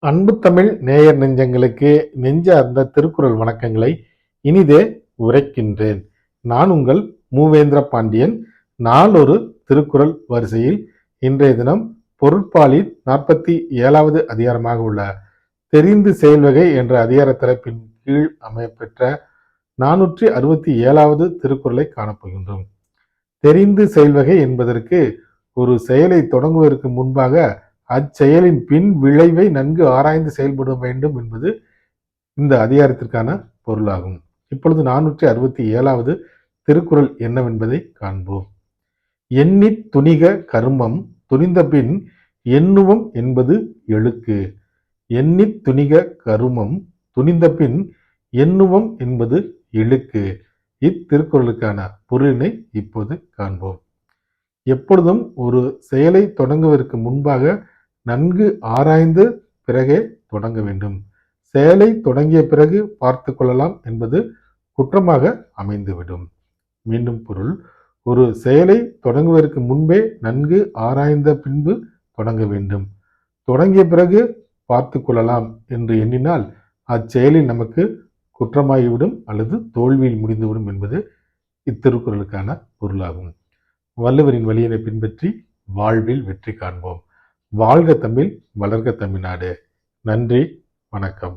அன்பு தமிழ் நேயர் நெஞ்சங்களுக்கு நெஞ்சார்ந்த திருக்குறள் வணக்கங்களை இனிதே உரைக்கின்றேன். நான் உங்கள் மூவேந்திர பாண்டியன். நாளொரு திருக்குறள் வரிசையில் இன்றைய தினம் பொருட்பாலின் 47வது அதிகாரமாக உள்ள தெரிந்து செயல்வகை என்ற அதிகார தலைப்பின் கீழ் அமையப்பெற்ற 467வது திருக்குறளை காணப்போகின்றோம். தெரிந்து செயல்வகை என்பதற்கு ஒரு செயலை தொடங்குவதற்கு முன்பாக அச்செயலின் பின் விளைவை நன்கு ஆராய்ந்து செயல்பட வேண்டும் என்பது இந்த அதிகாரத்திற்கான பொருளாகும். இப்பொழுது 467வது திருக்குறள் என்னவென்பதை காண்போம். எண்ணித் துணிக கருமம் துணிந்த பின் எண்ணுவம் என்பது எழுக்கு. எண்ணித் துணிக கருமம் துணிந்த பின் எண்ணுவம் என்பது எழுக்கு. இத்திருக்குறளுக்கான பொருளினை இப்போது காண்போம். எப்பொழுதும் ஒரு செயலை தொடங்குவதற்கு முன்பாக நன்கு ஆராய்ந்து பிறகே தொடங்க வேண்டும். செயலை தொடங்கிய பிறகு பார்த்து கொள்ளலாம் என்பது குற்றமாக அமைந்துவிடும். மீண்டும் பொருள், ஒரு செயலை தொடங்குவதற்கு முன்பே நன்கு ஆராய்ந்த பின்பு தொடங்க வேண்டும். தொடங்கிய பிறகு பார்த்து கொள்ளலாம் என்று எண்ணினால் அச்செயலில் நமக்கு குற்றமாகிவிடும் அல்லது தோல்வியில் முடிந்துவிடும் என்பது இத்திருக்குறளுக்கான பொருளாகும். வள்ளுவரின் வழியினை பின்பற்றி வாழ்வில் வெற்றி காண்போம். வாழ்க தமிழ், வளர்க தமிழ்நாடு. நன்றி, வணக்கம்.